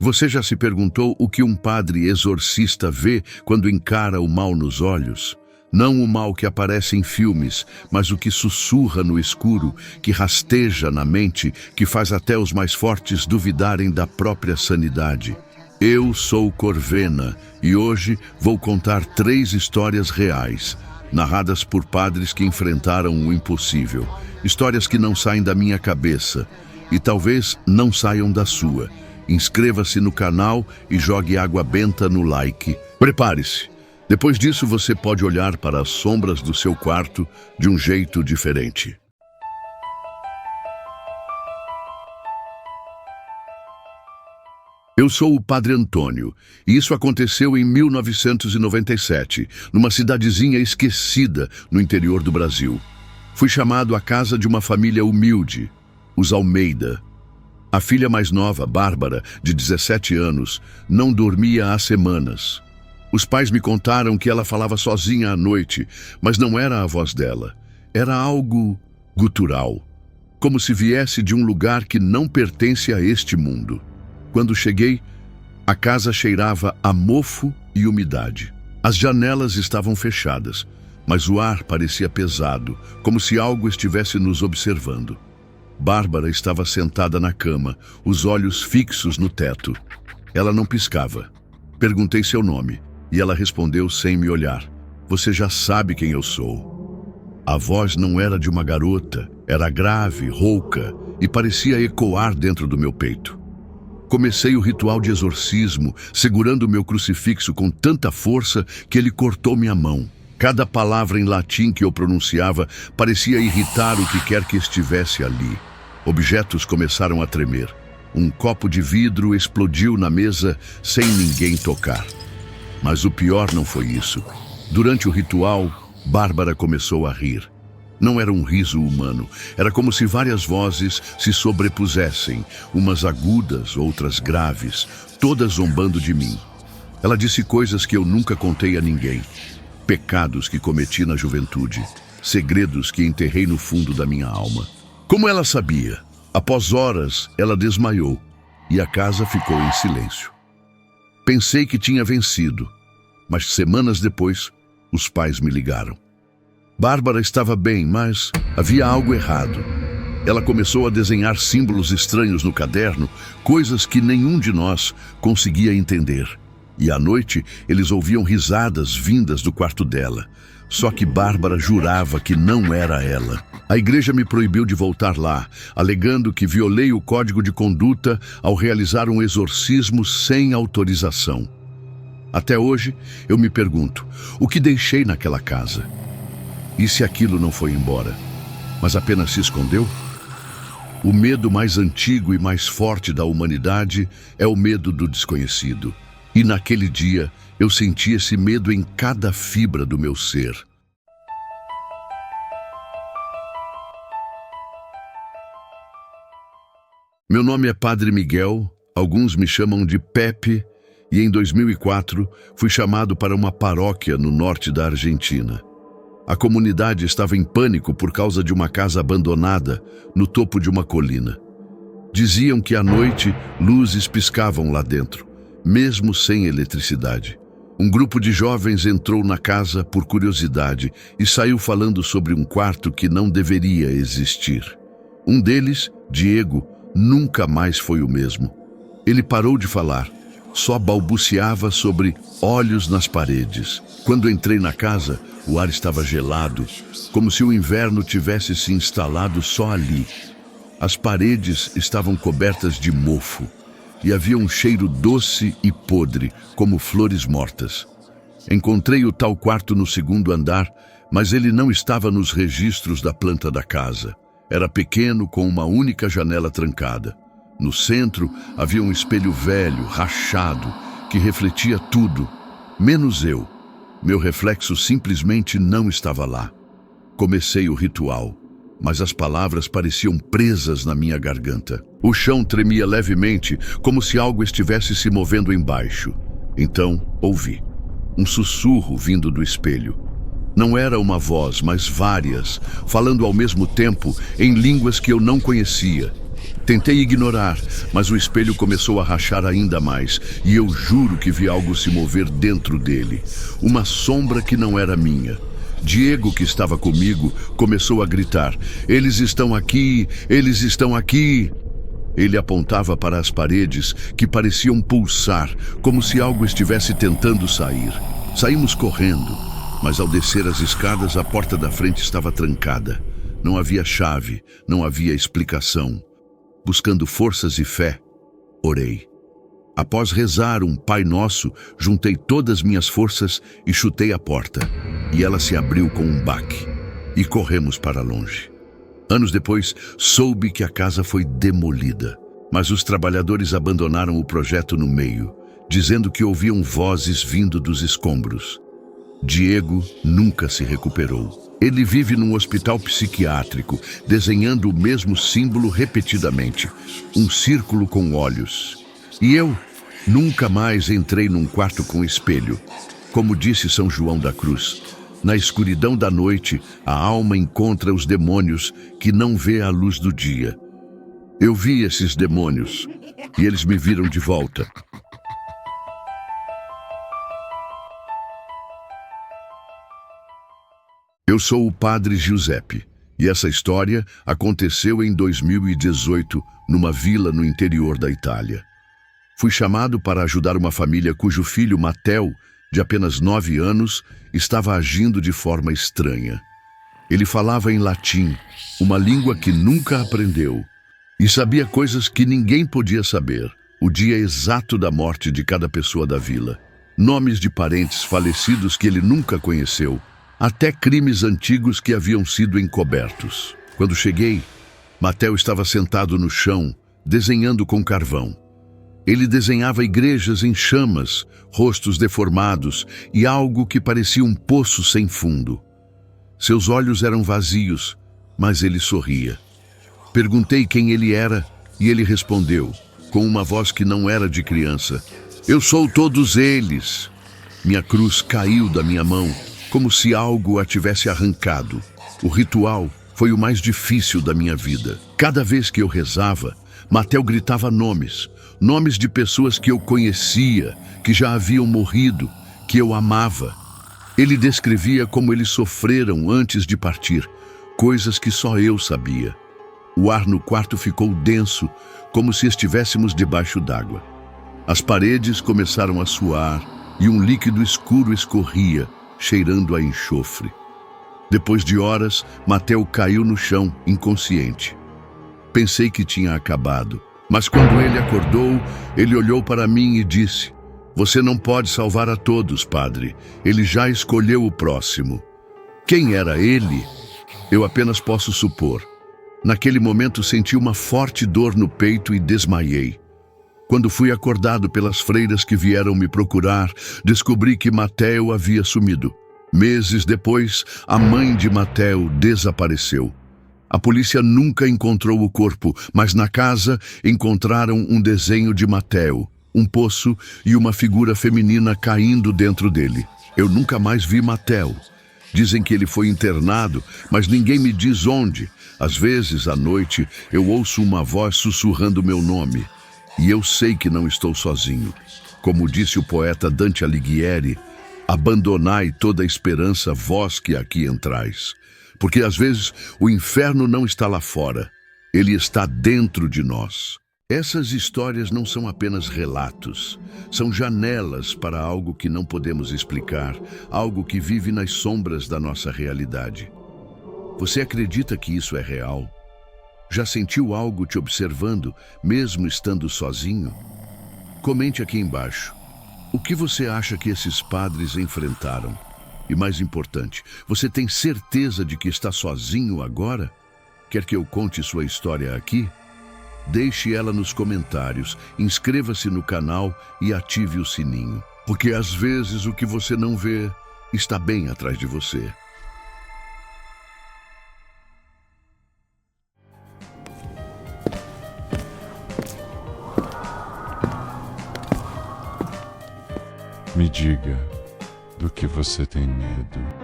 Você já se perguntou o que um padre exorcista vê quando encara o mal nos olhos? Não o mal que aparece em filmes, mas o que sussurra no escuro, que rasteja na mente, que faz até os mais fortes duvidarem da própria sanidade. Eu sou Corvena e hoje vou contar 3 histórias reais, narradas por padres que enfrentaram o impossível. Histórias que não saem da minha cabeça e talvez não saiam da sua. Inscreva-se no canal e jogue água benta no like. Prepare-se! Depois disso você pode olhar para as sombras do seu quarto de um jeito diferente. Eu sou o Padre Antônio, e isso aconteceu em 1997, numa cidadezinha esquecida no interior do Brasil. Fui chamado à casa de uma família humilde, os Almeida. A filha mais nova, Bárbara, de 17 anos, não dormia há semanas. Os pais me contaram que ela falava sozinha à noite, mas não era a voz dela. Era algo gutural, como se viesse de um lugar que não pertence a este mundo. Quando cheguei, a casa cheirava a mofo e umidade. As janelas estavam fechadas, mas o ar parecia pesado, como se algo estivesse nos observando. Bárbara estava sentada na cama, os olhos fixos no teto. Ela não piscava. Perguntei seu nome, e ela respondeu sem me olhar. Você já sabe quem eu sou. A voz não era de uma garota, era grave, rouca, e parecia ecoar dentro do meu peito. Comecei o ritual de exorcismo, segurando o meu crucifixo com tanta força que ele cortou minha mão. Cada palavra em latim que eu pronunciava parecia irritar o que quer que estivesse ali. Objetos começaram a tremer. Um copo de vidro explodiu na mesa sem ninguém tocar. Mas o pior não foi isso. Durante o ritual, Bárbara começou a rir. Não era um riso humano, era como se várias vozes se sobrepusessem, umas agudas, outras graves, todas zombando de mim. Ela disse coisas que eu nunca contei a ninguém. Pecados que cometi na juventude, segredos que enterrei no fundo da minha alma. Como ela sabia? Após horas, ela desmaiou e a casa ficou em silêncio. Pensei que tinha vencido, mas semanas depois, os pais me ligaram. Bárbara estava bem, mas havia algo errado. Ela começou a desenhar símbolos estranhos no caderno, coisas que nenhum de nós conseguia entender. E à noite, eles ouviam risadas vindas do quarto dela. Só que Bárbara jurava que não era ela. A igreja me proibiu de voltar lá, alegando que violei o código de conduta ao realizar um exorcismo sem autorização. Até hoje, eu me pergunto, o que deixei naquela casa? E se aquilo não foi embora, mas apenas se escondeu? O medo mais antigo e mais forte da humanidade é o medo do desconhecido. E naquele dia, eu senti esse medo em cada fibra do meu ser. Meu nome é Padre Miguel, alguns me chamam de Pepe, e em 2004 fui chamado para uma paróquia no norte da Argentina. A comunidade estava em pânico por causa de uma casa abandonada no topo de uma colina. Diziam que à noite luzes piscavam lá dentro, mesmo sem eletricidade. Um grupo de jovens entrou na casa por curiosidade e saiu falando sobre um quarto que não deveria existir. Um deles, Diego, nunca mais foi o mesmo. Ele parou de falar, só balbuciava sobre olhos nas paredes. Quando entrei na casa, o ar estava gelado, como se o inverno tivesse se instalado só ali. As paredes estavam cobertas de mofo e havia um cheiro doce e podre, como flores mortas. Encontrei o tal quarto no segundo andar, mas ele não estava nos registros da planta da casa. Era pequeno, com uma única janela trancada. No centro havia um espelho velho, rachado, que refletia tudo, menos eu. Meu reflexo simplesmente não estava lá. Comecei o ritual, mas as palavras pareciam presas na minha garganta. O chão tremia levemente, como se algo estivesse se movendo embaixo. Então, ouvi um sussurro vindo do espelho. Não era uma voz, mas várias, falando ao mesmo tempo em línguas que eu não conhecia. Tentei ignorar, mas o espelho começou a rachar ainda mais, e eu juro que vi algo se mover dentro dele. Uma sombra que não era minha. Diego, que estava comigo, começou a gritar: "Eles estão aqui! Eles estão aqui!" Ele apontava para as paredes, que pareciam pulsar, como se algo estivesse tentando sair. Saímos correndo, mas ao descer as escadas, a porta da frente estava trancada. Não havia chave, não havia explicação. Buscando forças e fé, orei. Após rezar um Pai Nosso, juntei todas minhas forças e chutei a porta. E ela se abriu com um baque. E corremos para longe. Anos depois, soube que a casa foi demolida. Mas os trabalhadores abandonaram o projeto no meio, dizendo que ouviam vozes vindo dos escombros. Diego nunca se recuperou. Ele vive num hospital psiquiátrico, desenhando o mesmo símbolo repetidamente, um círculo com olhos. E eu nunca mais entrei num quarto com espelho. Como disse São João da Cruz, na escuridão da noite, a alma encontra os demônios que não vê a luz do dia. Eu vi esses demônios e eles me viram de volta. Eu sou o Padre Giuseppe, e essa história aconteceu em 2018, numa vila no interior da Itália. Fui chamado para ajudar uma família cujo filho, Matteo, de apenas 9 anos, estava agindo de forma estranha. Ele falava em latim, uma língua que nunca aprendeu, e sabia coisas que ninguém podia saber, o dia exato da morte de cada pessoa da vila, nomes de parentes falecidos que ele nunca conheceu, até crimes antigos que haviam sido encobertos. Quando cheguei, Matteo estava sentado no chão, desenhando com carvão. Ele desenhava igrejas em chamas, rostos deformados e algo que parecia um poço sem fundo. Seus olhos eram vazios, mas ele sorria. Perguntei quem ele era e ele respondeu, com uma voz que não era de criança: "Eu sou todos eles." Minha cruz caiu da minha mão, como se algo a tivesse arrancado. O ritual foi o mais difícil da minha vida. Cada vez que eu rezava, Matteo gritava nomes de pessoas que eu conhecia, que já haviam morrido, que eu amava. Ele descrevia como eles sofreram antes de partir, coisas que só eu sabia. O ar no quarto ficou denso, como se estivéssemos debaixo d'água. As paredes começaram a suar e um líquido escuro escorria, cheirando a enxofre. Depois de horas, Matteo caiu no chão, inconsciente. Pensei que tinha acabado, mas quando ele acordou, ele olhou para mim e disse: "Você não pode salvar a todos, padre. Ele já escolheu o próximo." Quem era ele? Eu apenas posso supor. Naquele momento senti uma forte dor no peito e desmaiei. Quando fui acordado pelas freiras que vieram me procurar, descobri que Matteo havia sumido. Meses depois, a mãe de Matteo desapareceu. A polícia nunca encontrou o corpo, mas na casa encontraram um desenho de Matteo, um poço e uma figura feminina caindo dentro dele. Eu nunca mais vi Matteo. Dizem que ele foi internado, mas ninguém me diz onde. Às vezes, à noite, eu ouço uma voz sussurrando meu nome. E eu sei que não estou sozinho. Como disse o poeta Dante Alighieri, abandonai toda a esperança, vós que aqui entrais. Porque às vezes o inferno não está lá fora, ele está dentro de nós. Essas histórias não são apenas relatos, são janelas para algo que não podemos explicar, algo que vive nas sombras da nossa realidade. Você acredita que isso é real? Já sentiu algo te observando, mesmo estando sozinho? Comente aqui embaixo. O que você acha que esses padres enfrentaram? E mais importante, você tem certeza de que está sozinho agora? Quer que eu conte sua história aqui? Deixe ela nos comentários, inscreva-se no canal e ative o sininho. Porque às vezes o que você não vê está bem atrás de você. Me diga do que você tem medo.